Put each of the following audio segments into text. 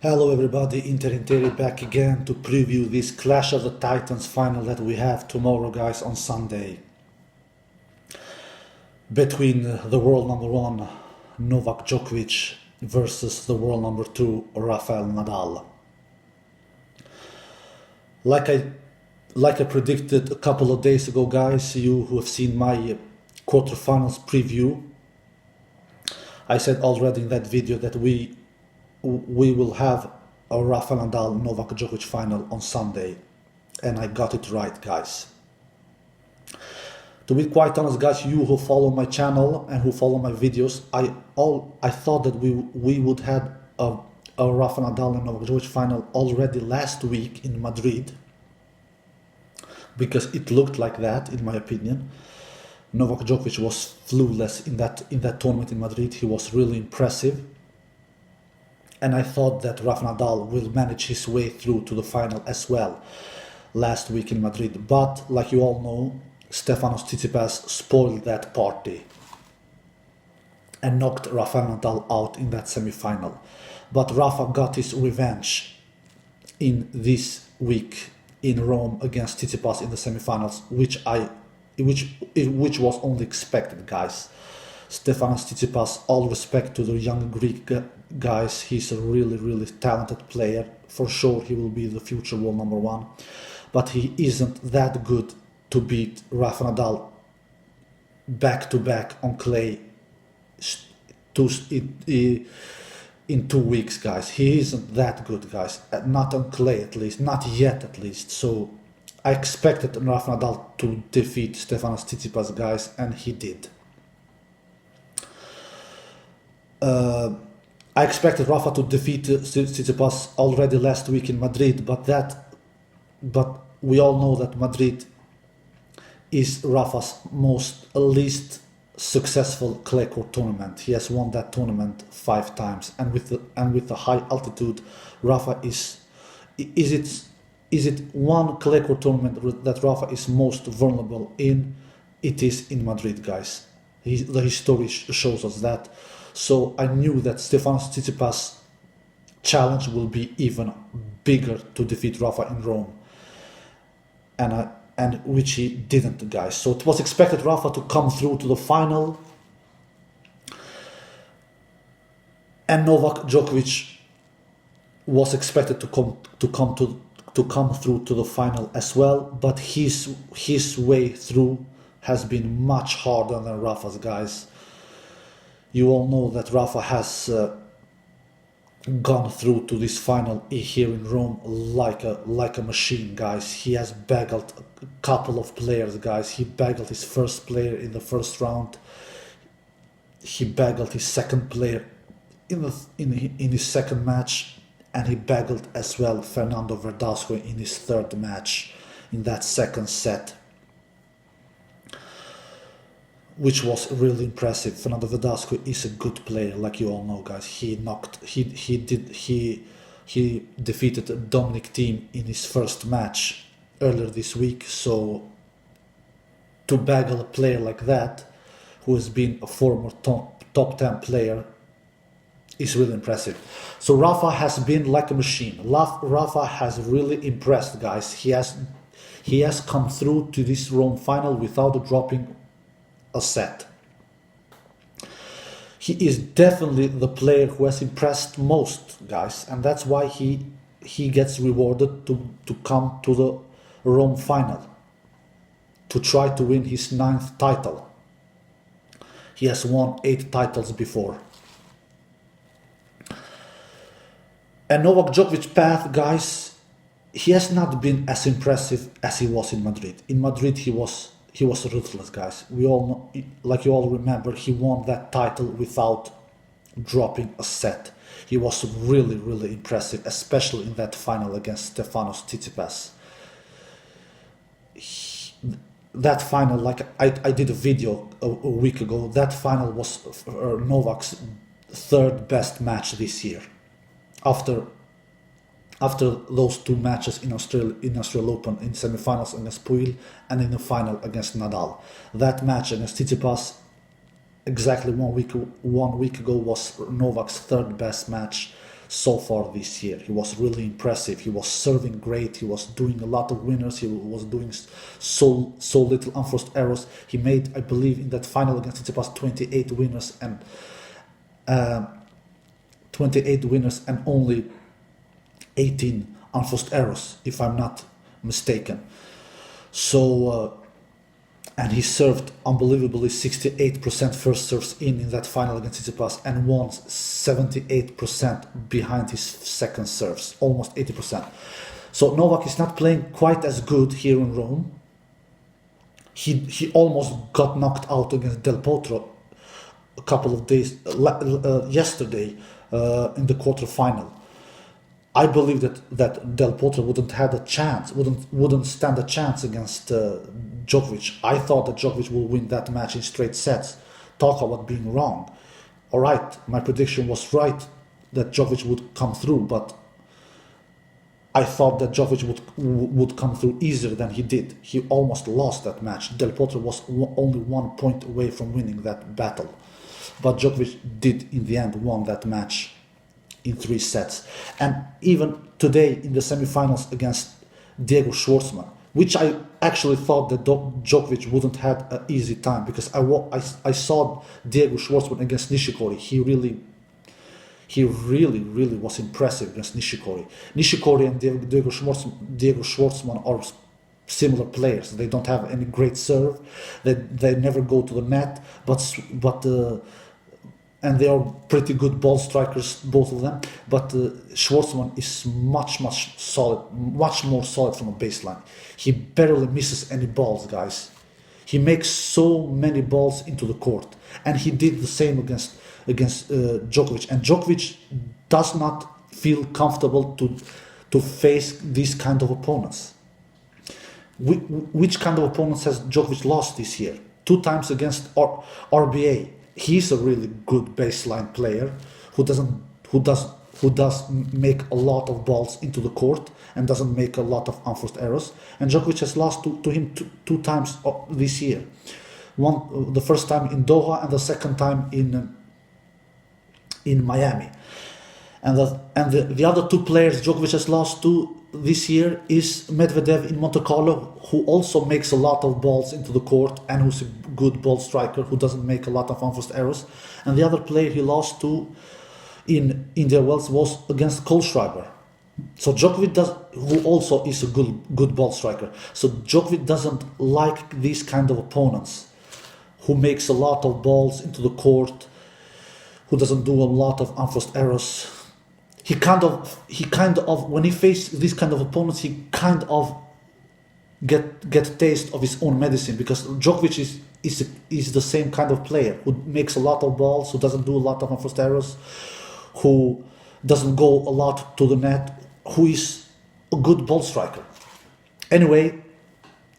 Hello everybody, Inter back again to preview this Clash of the Titans final that we have tomorrow, guys, on Sunday. Between the world number one Novak Djokovic versus the world number two Rafael Nadal. Like I predicted a couple of days ago, guys, you who have seen my quarterfinals preview, I said already in that video that we will have a Rafael Nadal Novak Djokovic final on Sunday, and I got it right, guys. To be quite honest, guys, you who follow my channel and who follow my videos, I thought that we would have a Rafael Nadal and Novak Djokovic final already last week in Madrid, because it looked like that, in my opinion. Novak Djokovic was flawless in that tournament in Madrid. He was really impressive. And I thought that Rafael Nadal will manage his way through to the final as well last week in Madrid. But, like you all know, Stefanos Tsitsipas spoiled that party and knocked Rafael Nadal out in that semi-final. But Rafa got his revenge in this week in Rome against Tsitsipas in the semi-finals, which was only expected, guys. Stefanos Tsitsipas, all respect to the young Greek guys, he's a really talented player. For sure he will be the future world number one, but he isn't that good to beat Rafa Nadal back to back on clay in 2 weeks, guys. He isn't that good, guys, not on clay, at least not yet, at least. So I expected Rafa Nadal to defeat Stefanos Tsitsipas, guys, and he did. I expected Rafa to defeat Tsitsipas already last week in Madrid, but we all know that Madrid is Rafa's least successful clay court tournament. He has won that tournament 5 times, and with the high altitude, Rafa is it one clay court tournament that Rafa is most vulnerable in? It is in Madrid, guys. The history shows us that. So I knew that Stefanos Tsitsipas' challenge will be even bigger to defeat Rafa in Rome, and which he didn't, guys. So it was expected Rafa to come through to the final, and Novak Djokovic was expected to come through to the final as well. But his way through has been much harder than Rafa's, guys. You all know that Rafa has gone through to this final here in Rome like a machine, guys. He has bagged a couple of players, guys. He bagged his first player in the first round. He bagged his second player in his second match, and he bagged as well Fernando Verdasco in his third match in that second set, which was really impressive. Fernando Verdasco is a good player, like you all know, guys. He defeated Dominic Thiem in his first match earlier this week. So to bagel a player like that, who has been a former top 10 player, is really impressive. So Rafa has been like a machine. Rafa has really impressed, guys. He has come through to this Rome final without dropping a set. He is definitely the player who has impressed most, guys, and that's why he gets rewarded to come to the Rome final to try to win his 9th title. He has won 8 titles before. And Novak Djokovic's path, guys, he has not been as impressive as he was in Madrid. In Madrid he was ruthless, guys. We all know, like you all remember, he won that title without dropping a set. He was really impressive, especially in that final against Stefanos Tsitsipas. That final, like I did a video a week ago, that final was Novak's 3rd best match this year, after those 2 matches in Australian Open, in semi-finals against Puig and in the final against Nadal. That match against Tsitsipas exactly 1 week ago was Novak's 3rd best match. so far this year. He was really impressive. He was serving great. He was doing a lot of winners. He was doing so little unforced errors. He made, I believe, in that final against Tsitsipas, 28 winners and 28 winners and only 18 unforced errors, if I'm not mistaken. So, and he served unbelievably 68% first serves in that final against Tsitsipas and won 78% behind his second serves, almost 80%. So Novak is not playing quite as good here in Rome. He almost got knocked out against Del Potro a couple of days yesterday in the quarterfinal. I believe that Del Potro wouldn't stand a chance against Djokovic. I thought that Djokovic will win that match in straight sets. Talk about being wrong. All right, my prediction was right that Djokovic would come through, but I thought that Djokovic would come through easier than he did. He almost lost that match. Del Potro was only 1 point away from winning that battle, but Djokovic did in the end won that match in 3 sets. And even today in the semifinals against Diego Schwartzman, which I actually thought that Djokovic wouldn't have an easy time, because I saw Diego Schwartzman against Nishikori. He really was impressive against Nishikori. Nishikori and Diego Schwartzman are similar players. They don't have any great serve. They never go to the net, and they are pretty good ball strikers, both of them. But Schwartzman is much more solid from a baseline. He barely misses any balls, guys. He makes so many balls into the court, and he did the same against Djokovic. And Djokovic does not feel comfortable to face these kind of opponents. Which kind of opponents has Djokovic lost this year? 2 times against RBA. He's a really good baseline player who does make a lot of balls into the court and doesn't make a lot of unforced errors. And Djokovic has lost to him two times this year. The first time in Doha and the second time in Miami. And the other 2 players Djokovic has lost to this year is Medvedev in Monte Carlo, who also makes a lot of balls into the court and who's a good ball striker, who doesn't make a lot of unforced errors. And the other player he lost to in India Wells was against Kohlschreiber. So Djokovic who also is a good ball striker. So Djokovic doesn't like these kind of opponents who makes a lot of balls into the court, who doesn't do a lot of unforced errors. He kind of when he faces these kind of opponents, he kind of get taste of his own medicine, because Djokovic is the same kind of player who makes a lot of balls, who doesn't do a lot of unforced errors, who doesn't go a lot to the net, who is a good ball striker. Anyway,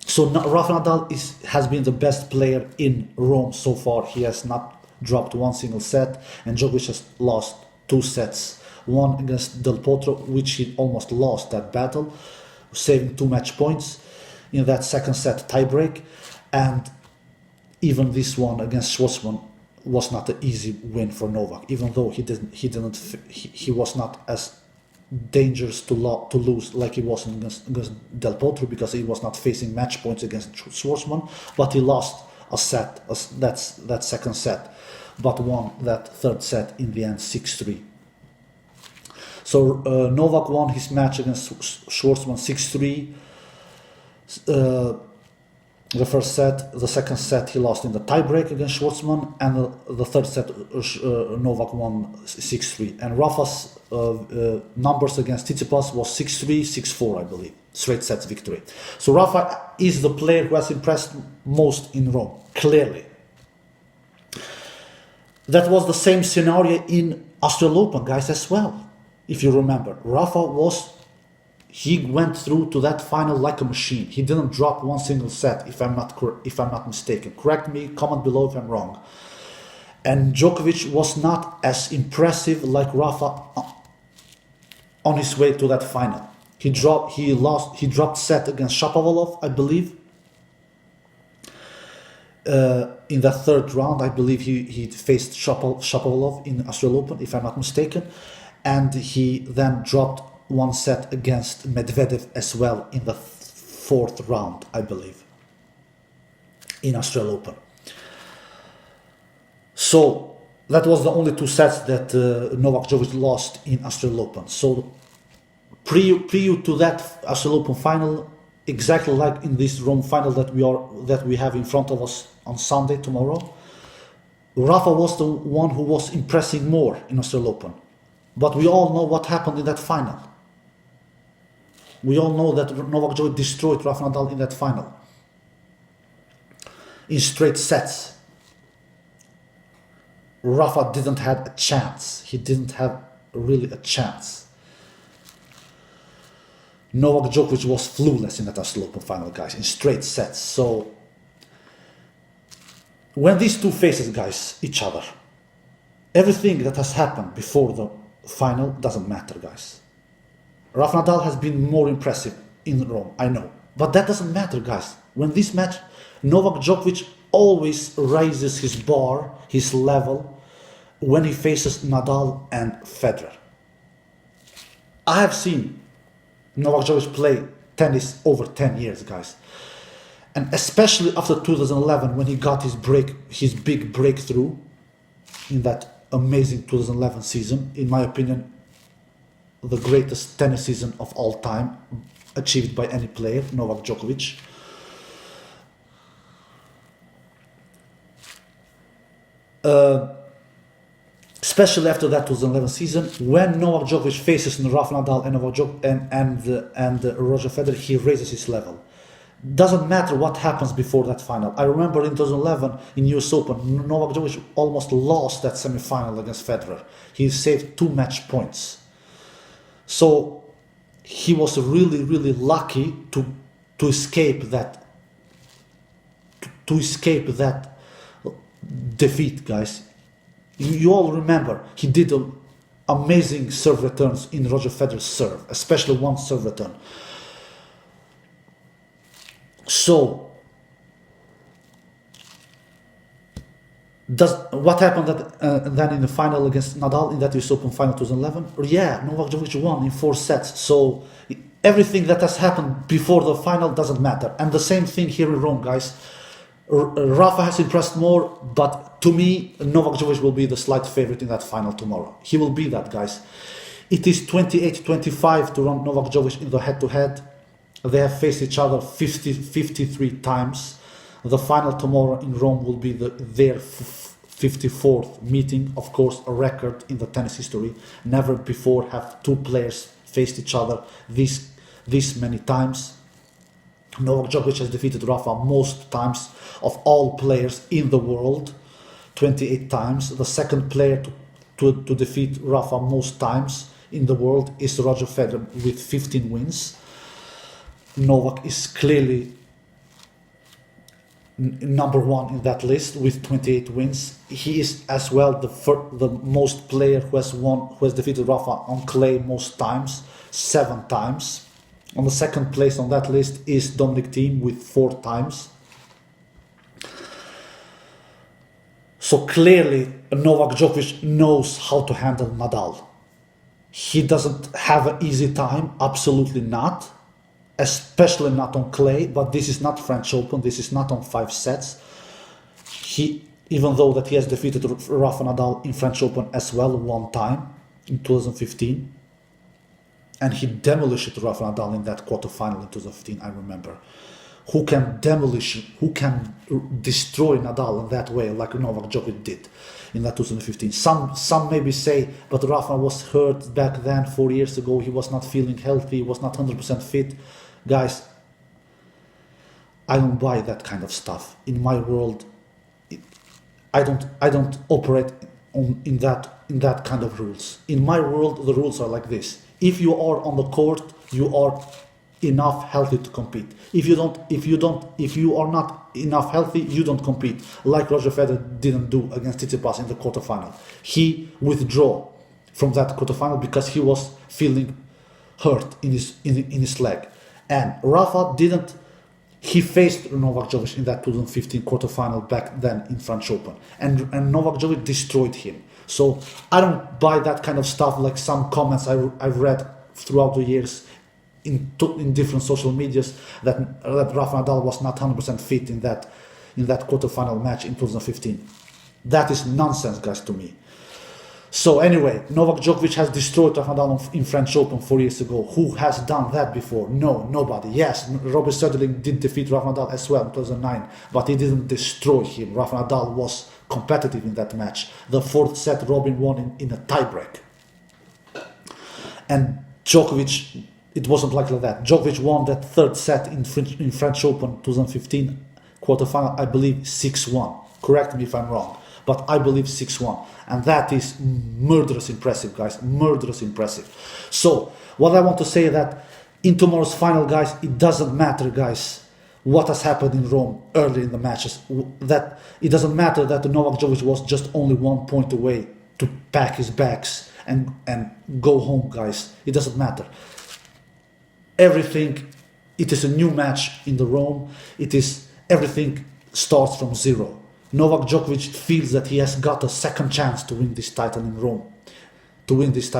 so Rafa Nadal has been the best player in Rome so far. He has not dropped 1 single set, and Djokovic has lost 2 sets. One against Del Potro, which he almost lost that battle, saving 2 match points in that second set tiebreak, and even this one against Schwartzman was not an easy win for Novak, even though he was not as dangerous to lose like he was against Del Potro, because he was not facing match points against Schwartzman, but he lost a set, that second set, but won that third set in the end 6-3. So Novak won his match against Schwartzman 6-3. The first set, the second set he lost in the tiebreak against Schwartzman, and the third set Novak won 6-3. And Rafa's numbers against Tsitsipas was 6-3, 6-4, I believe. Straight sets victory. So Rafa is the player who has impressed most in Rome, clearly. That was the same scenario in Australian Open, guys, as well. If you remember, he went through to that final like a machine. He didn't drop 1 single set, if I'm not mistaken. Correct me, comment below if I'm wrong. And Djokovic was not as impressive like Rafa on his way to that final. He dropped set against Shapovalov, I believe. In the third round, I believe he faced Shapovalov in Australian Open, if I'm not mistaken. and he then dropped one set against Medvedev as well in the fourth round, I believe, in Australian Open. So that was the only two sets that Novak Djokovic lost in Australian Open. So prelude to that Australian Open final, exactly like in this Rome final that we have in front of us on Sunday tomorrow, Rafa was the one who was impressing more in Australian Open. But we all know what happened in that final. We all know that Novak Djokovic destroyed Rafa Nadal in that final. In straight sets. Rafa didn't have a chance. He didn't have really a chance. Novak Djokovic was flawless in that Australian Open final, guys, in straight sets. So when these two faces, guys, each other, everything that has happened before the final doesn't matter, guys. Rafa Nadal has been more impressive in Rome, I know. But that doesn't matter, guys. When this match, Novak Djokovic always raises his bar, his level, when he faces Nadal and Federer. I have seen Novak Djokovic play tennis over 10 years, guys. And especially after 2011, when he got his big breakthrough in that amazing 2011 season, in my opinion, the greatest tennis season of all time, achieved by any player, Novak Djokovic. Especially after that 2011 season, when Novak Djokovic faces Rafa Nadal and Roger Federer, he raises his level. Doesn't matter what happens before that final. I remember in 2011 in US Open, Novak Djokovic almost lost that semi-final against Federer. He saved 2 match points. So he was really, really lucky to escape that defeat, guys. You all remember he did amazing serve returns in Roger Federer's serve, especially one serve return. So what happened then in the final against Nadal in that US Open final 2011? Yeah, Novak Djokovic won in 4 sets. So everything that has happened before the final doesn't matter. And the same thing here in Rome, guys. Rafa has impressed more, but to me, Novak Djokovic will be the slight favorite in that final tomorrow. He will be that, guys. It is 28-25 to Novak Djokovic in the head-to-head. They have faced each other 53 times. The final tomorrow in Rome will be their 54th meeting. Of course, a record in the tennis history. Never before have 2 players faced each other this many times. Novak Djokovic has defeated Rafa most times of all players in the world, 28 times. The second player to defeat Rafa most times in the world is Roger Federer with 15 wins. Novak is clearly number 1 in that list with 28 wins. He is as well the most player who has defeated Rafa on clay most times, 7 times. On the second place on that list is Dominic Thiem with 4 times. So clearly Novak Djokovic knows how to handle Nadal. He doesn't have an easy time, absolutely not. Especially not on clay, but this is not French Open, this is not on 5 sets. Even though that he has defeated Rafa Nadal in French Open as well 1 time in 2015. And he demolished Rafa Nadal in that quarterfinal in 2015, I remember. Who can destroy Nadal in that way like Novak Djokovic did in that 2015. Some maybe say, but Rafa was hurt back then 4 years ago, he was not feeling healthy, he was not 100% fit. Guys, I don't buy that kind of stuff. In my world, I don't operate in that kind of rules. In my world, the rules are like this. If you are on the court, you are enough healthy to compete. If you are not enough healthy, you don't compete. Like Roger Federer didn't do against Tsitsipas in the quarterfinal. He withdrew from that quarterfinal because he was feeling hurt in his leg. And Rafa didn't. He faced Novak Djokovic in that 2015 quarterfinal back then in French Open, and Novak Djokovic destroyed him. So I don't buy that kind of stuff, like some comments I've read throughout the years in different social medias that Rafa Nadal was not 100% fit in that quarterfinal match in 2015. That is nonsense, guys, to me. So anyway, Novak Djokovic has destroyed Rafa Nadal in French Open 4 years ago. Who has done that before? No, nobody. Yes, Robert Söderling did defeat Rafa Nadal as well in 2009, but he didn't destroy him. Rafa Nadal was competitive in that match. The fourth set, Robin won in a tiebreak. And Djokovic, it wasn't like that. Djokovic won that third set in French Open 2015 quarterfinal, I believe 6-1. Correct me if I'm wrong, but I believe 6-1. And that is murderous impressive, guys. Murderous impressive. So, what I want to say is that in tomorrow's final, guys, it doesn't matter, guys, what has happened in Rome early in the matches. That it doesn't matter that Novak Djokovic was just only 1 point away to pack his bags and go home, guys. It doesn't matter. Everything, it is a new match in the Rome. Everything starts from zero. Novak Djokovic feels that he has got a second chance to win this title in Rome. To win his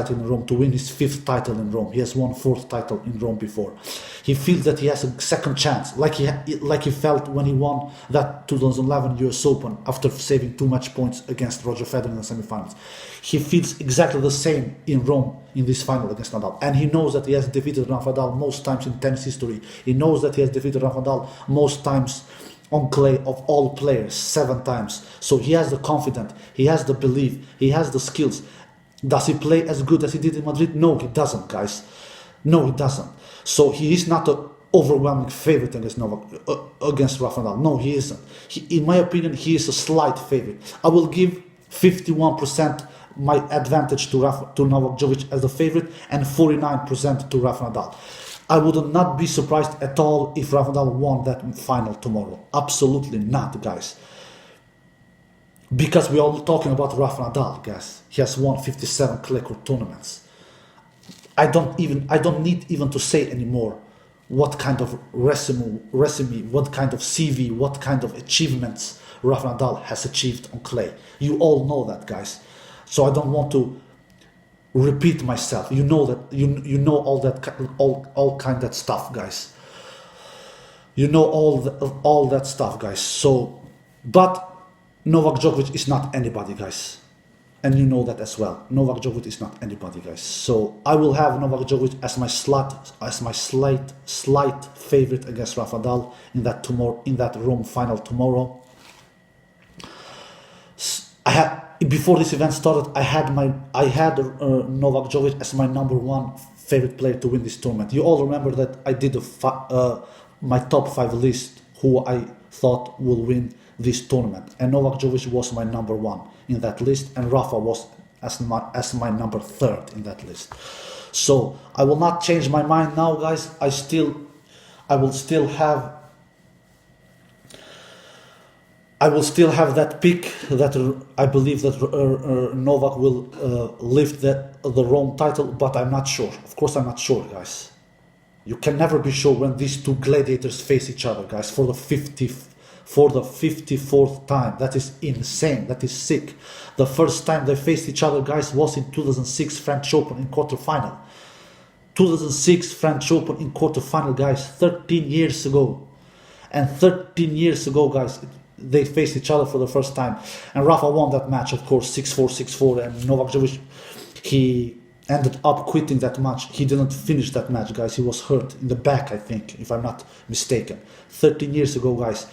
fifth title in Rome. He has won fourth title in Rome before. He feels that he has a second chance, like he felt when he won that 2011 US Open after saving too much points against Roger Federer in the semifinals. He feels exactly the same in Rome in this final against Nadal. And he knows that he has defeated Rafa Nadal most times in tennis history. He knows that he has defeated Rafa Nadal most times on clay of all players, 7 times. So he has the confidence, he has the belief, he has the skills. Does he play as good as he did in Madrid? No, he doesn't, guys. No, he doesn't. So he is not an overwhelming favorite against Rafa Nadal. No, he isn't. In my opinion, he is a slight favorite. I will give 51% my advantage to Novak Djokovic as the favorite and 49% to Rafa Nadal. I would not be surprised at all if Rafa Nadal won that final tomorrow. Absolutely not, guys. Because we are talking about Rafa Nadal, guys. He has won 57 clay court tournaments. I don't need even to say anymore what kind of resume, what kind of CV, what kind of achievements Rafa Nadal has achieved on clay. You all know that, guys. So I don't want to repeat myself. You know that you know all kind of stuff, guys. You know all that stuff, guys. So, but Novak Djokovic is not anybody, guys. And you know that as well. Novak Djokovic is not anybody, guys. So I will have Novak Djokovic as my slight favorite against Rafa Nadal in that Rome final tomorrow. Before this event started, I had Novak Djokovic as my #1 favorite player to win this tournament. You all remember that I did my top 5 list who I thought will win this tournament, and Novak Djokovic was my #1 in that list, and Rafa was as my number 3rd in that list. So I will not change my mind now, guys. I will still have that pick that I believe that Novak will lift the Rome title, but I'm not sure. Of course, I'm not sure, guys. You can never be sure when these two gladiators face each other, guys, for the 54th time. That is insane. That is sick. The first time they faced each other, guys, was in 2006 French Open in quarterfinal. 2006 French Open in quarterfinal, guys, 13 years ago. And 13 years ago, guys, they faced each other for the first time. And Rafa won that match, of course, 6-4, 6-4. And Novak Djokovic, he ended up quitting that match. He didn't finish that match, guys. He was hurt in the back, I think, if I'm not mistaken. 13 years ago, guys,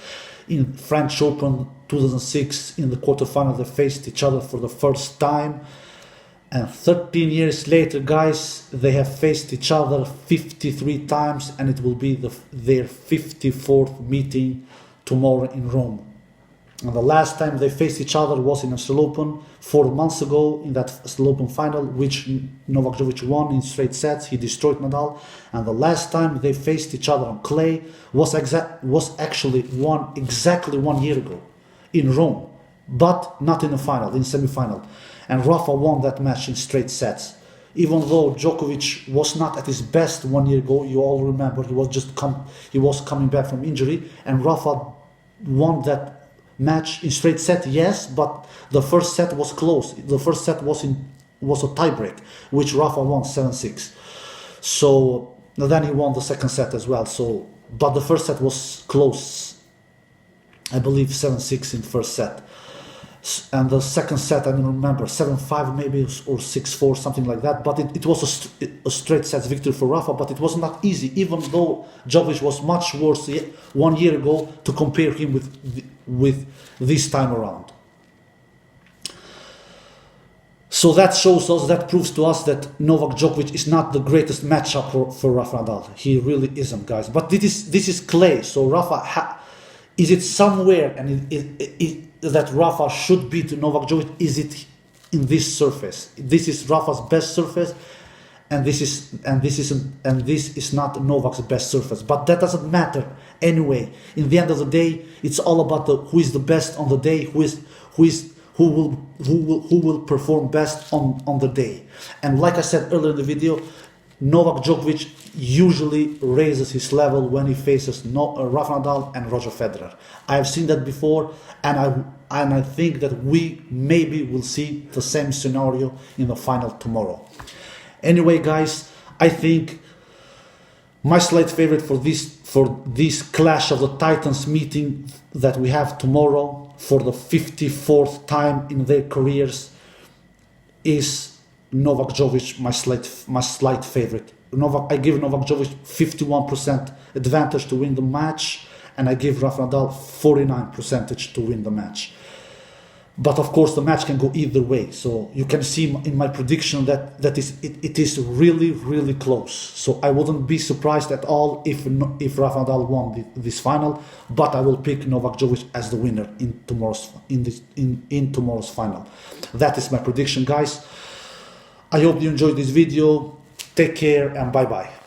in French Open 2006, in the quarterfinal, they faced each other for the first time. And 13 years later, guys, they have faced each other 53 times, and it will be their 54th meeting tomorrow in Rome. And the last time they faced each other was in Australian Open 4 months ago in that Australian Open final, which Novak Djokovic won in straight sets. He destroyed Nadal. And the last time they faced each other on clay was actually exactly 1 year ago in Rome, but not in the final, in semi-final. And Rafa won that match in straight sets. Even though Djokovic was not at his best 1 year ago, you all remember he was coming back from injury, and Rafa won that match in straight set, yes, but the first set was close. The first set was a tiebreak, which Rafa won 7-6. So then he won the second set as well. So, but the first set was close. I believe 7-6 in first set. And the second set, I don't remember, 7-5 maybe, or 6-4, something like that. But it was a straight set victory for Rafa, but it was not easy, even though Djokovic was much worse 1 year ago, to compare him with this time around. So that shows us, that proves to us that Novak Djokovic is not the greatest matchup for Rafa Nadal. He really isn't, guys. But this is clay, so Rafa, is it somewhere, and that Rafa should beat Novak Djokovic? Is it in this surface? This is Rafa's best surface, and this is not Novak's best surface. But that doesn't matter anyway. In the end of the day, it's all about who is the best on the day, who will perform best on the day. And like I said earlier in the video, Novak Djokovic usually raises his level when he faces Rafa Nadal and Roger Federer. I have seen that before, and I think that we maybe will see the same scenario in the final tomorrow. Anyway, guys, I think my slight favorite for this Clash of the Titans meeting that we have tomorrow for the 54th time in their careers is Novak Djokovic, my slight favorite. I give Novak Djokovic 51% advantage to win the match, and I give Rafa Nadal 49% to win the match. But of course, the match can go either way. So you can see in my prediction that it is really, really close. So I wouldn't be surprised at all if Rafa Nadal won this final. But I will pick Novak Djokovic as the winner in tomorrow's final. That is my prediction, guys. I hope you enjoyed this video. Take care and bye bye.